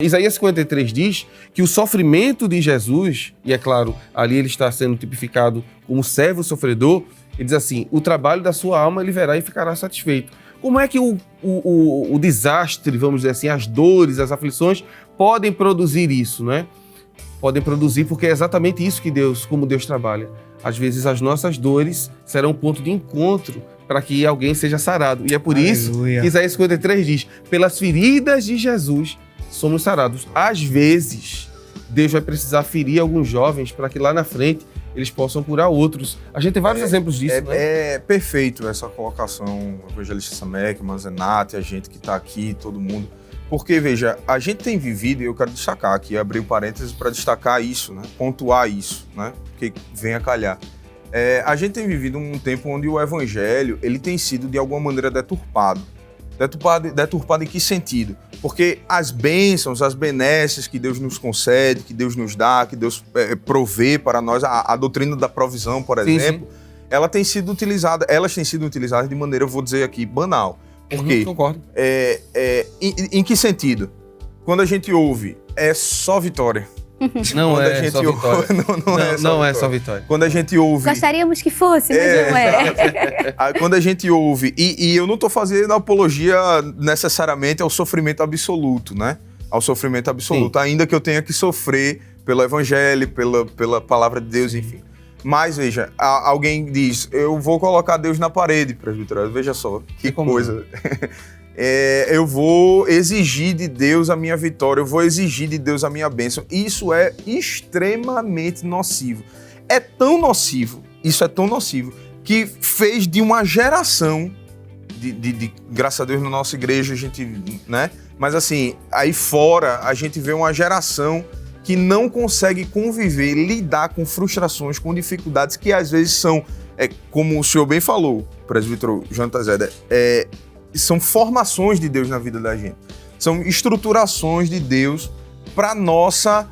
Isaías 53 diz que o sofrimento de Jesus, e é claro, ali ele está sendo tipificado como servo sofredor, ele diz assim, o trabalho da sua alma ele verá e ficará satisfeito. Como é que o desastre, vamos dizer assim, as dores, as aflições, podem produzir isso, né? Podem produzir porque é exatamente isso que como Deus trabalha. Às vezes as nossas dores serão um ponto de encontro para que alguém seja sarado. E é por isso que Isaías 53 diz, pelas feridas de Jesus, somos sarados. Às vezes, Deus vai precisar ferir alguns jovens para que lá na frente eles possam curar outros. A gente tem vários exemplos disso, né? É perfeito essa colocação, o evangelista Samek, Manzenati, a gente que está aqui, todo mundo. Porque, veja, a gente tem vivido, e eu quero destacar aqui, abrir um parênteses para destacar isso, né? Pontuar isso, né? Porque vem a calhar. A gente tem vivido um tempo onde o evangelho ele tem sido, de alguma maneira, deturpado. Deturpado em que sentido? Porque as bênçãos, as benesses que Deus nos concede, que Deus nos dá, que Deus provê para nós, a doutrina da provisão, por exemplo, sim. Elas têm sido utilizadas de maneira, eu vou dizer aqui, banal. Por quê? Concordo. Em que sentido? Quando a gente ouve, é só vitória. Não é só vitória. Não é só vitória. Quando a gente ouve... Gostaríamos que fosse, mas não é. Quando a gente ouve... E eu não estou fazendo apologia necessariamente ao sofrimento absoluto, né? Ao sofrimento absoluto. Sim. Ainda que eu tenha que sofrer pelo evangelho, pela palavra de Deus, enfim. Mas, veja, alguém diz, eu vou colocar Deus na parede, presbítero. Veja só, que coisa... eu vou exigir de Deus a minha vitória, eu vou exigir de Deus a minha bênção. Isso é extremamente nocivo. É tão nocivo, que fez de uma geração, graças a Deus na nossa igreja, a gente, né? Mas assim, aí fora, a gente vê uma geração que não consegue conviver, lidar com frustrações, com dificuldades que às vezes são, como o senhor bem falou, presbítero Jonathan Zeda, são formações de Deus na vida da gente. São estruturações de Deus para nossa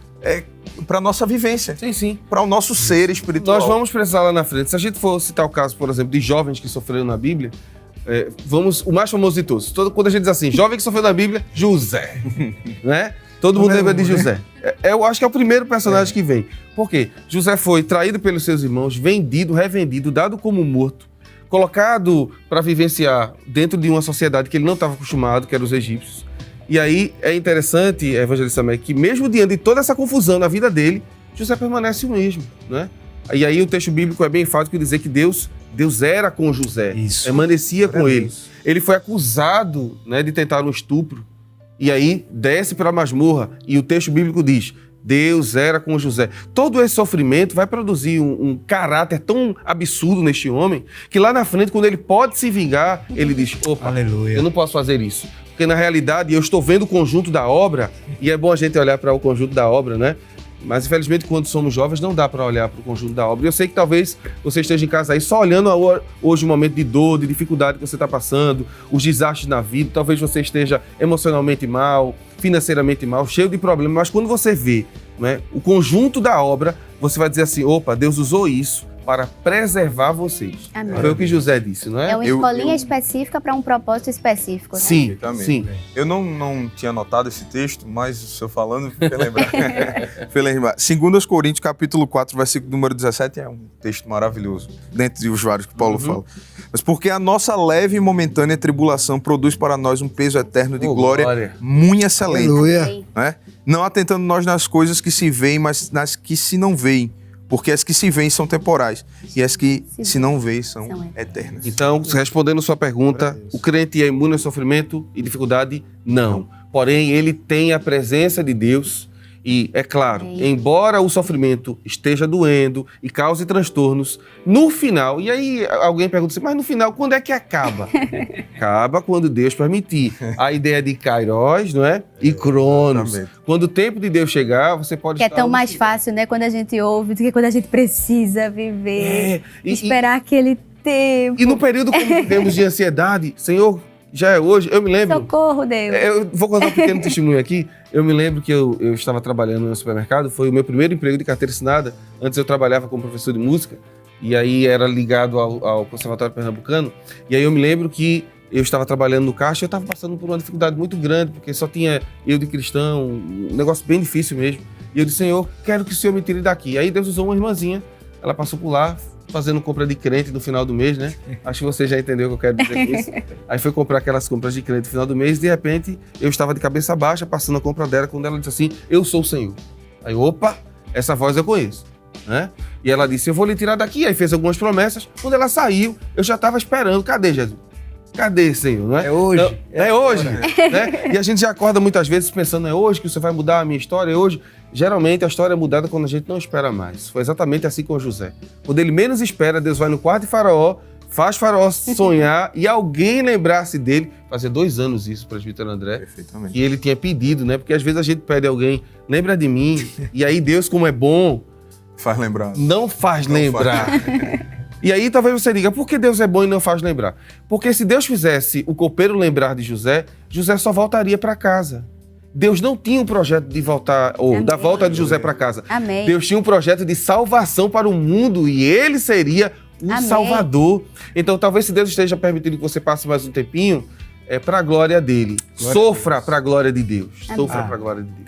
vivência. Sim. Para o nosso ser espiritual. Nós vamos precisar lá na frente. Se a gente for citar o caso, por exemplo, de jovens que sofreram na Bíblia, o mais famoso de todos. Quando a gente diz assim, jovem que sofreu na Bíblia, José. Né? Todo mundo lembra de José. Eu acho que é o primeiro personagem que vem. Por quê? José foi traído pelos seus irmãos, vendido, revendido, dado como morto, colocado para vivenciar dentro de uma sociedade que ele não estava acostumado, que eram os egípcios. E aí é interessante, evangelista Samek, que mesmo diante de toda essa confusão na vida dele, José permanece o mesmo, né? E aí o texto bíblico é bem enfático em dizer que Deus era com José, permanecia com ele. Ele foi acusado, né, de tentar um estupro, e aí desce para a masmorra, e o texto bíblico diz, Deus era com José. Todo esse sofrimento vai produzir um caráter tão absurdo neste homem, que lá na frente, quando ele pode se vingar, ele diz, opa, aleluia, eu não posso fazer isso. Porque na realidade eu estou vendo o conjunto da obra, e é bom a gente olhar para o conjunto da obra, né? Mas infelizmente quando somos jovens não dá para olhar para o conjunto da obra. E eu sei que talvez você esteja em casa aí só olhando hoje o momento de dor, de dificuldade que você está passando, os desastres na vida, talvez você esteja emocionalmente mal, financeiramente mal, cheio de problemas, mas quando você vê, né, o conjunto da obra, você vai dizer assim, opa, Deus usou isso para preservar vocês. Amém. Foi o que José disse, não é? É uma escolinha específica para um propósito específico, né? Sim. Eu não tinha anotado esse texto, mas o senhor falando, fui lembrar. 2 Coríntios, capítulo 4, versículo número 17, é um texto maravilhoso, dentre os vários que Paulo fala. Mas porque a nossa leve e momentânea tribulação produz para nós um peso eterno de glória muito excelente. Aleluia. Né? Não atentando nós nas coisas que se veem, mas nas que se não veem. Porque as que se veem são temporais e as que se não veem são eternas. Então, respondendo sua pergunta, o crente é imune ao sofrimento e dificuldade? Não. Porém, ele tem a presença de Deus e, é claro, embora o sofrimento esteja doendo e cause transtornos, no final, e aí alguém pergunta assim, mas no final, quando é que acaba? Acaba quando Deus permitir. A ideia de Kairos, não é? E Cronos. Exatamente. Quando o tempo de Deus chegar, você pode estar... Que é tão mais fácil, né? Quando a gente ouve, do que quando a gente precisa viver, esperar aquele tempo. E no período que vivemos de ansiedade, Senhor, já é hoje, eu me lembro... Socorro, Deus! Eu vou contar um pequeno testemunho aqui. Eu me lembro que eu estava trabalhando no supermercado, foi o meu primeiro emprego de carteira assinada. Antes eu trabalhava como professor de música, e aí era ligado ao Conservatório Pernambucano. E aí eu me lembro que eu estava trabalhando no caixa, eu estava passando por uma dificuldade muito grande, porque só tinha eu de cristão, um negócio bem difícil mesmo. E eu disse, Senhor, quero que o Senhor me tire daqui. Aí Deus usou uma irmãzinha, ela passou por lá, fazendo compra de crente no final do mês, né? Acho que você já entendeu o que eu quero dizer com isso. Aí foi comprar aquelas compras de crente no final do mês, e de repente eu estava de cabeça baixa, passando a compra dela, quando ela disse assim, eu sou o Senhor. Aí, opa, essa voz eu conheço, né? E ela disse, eu vou lhe tirar daqui. Aí fez algumas promessas. Quando ela saiu, eu já estava esperando, cadê Jesus? Cadê, Senhor? Não é? É hoje. Não, é hoje. Né? E a gente já acorda muitas vezes pensando, é hoje que você vai mudar a minha história, é hoje. Geralmente a história é mudada quando a gente não espera mais. Foi exatamente assim com José. Quando ele menos espera, Deus vai no quarto de Faraó, faz Faraó sonhar e alguém lembrar-se dele. Fazia 2 anos isso, presbítero André. Perfeitamente. Que ele tinha pedido, né? Porque às vezes a gente pede a alguém, lembra de mim. E aí Deus, como é bom, Faz lembrar. não faz Não lembrar. E aí talvez você diga, por que Deus é bom e não faz lembrar? Porque se Deus fizesse o copeiro lembrar de José, José só voltaria para casa. Deus não tinha um projeto de voltar, ou Amém. da volta de José para casa. Amém. Deus tinha um projeto de salvação para o mundo e ele seria um Amém. salvador. Então talvez se Deus esteja permitindo que você passe mais um tempinho, é para a glória dele. Glória a Sofra para a glória de Deus. Amém. Sofra para a glória de Deus.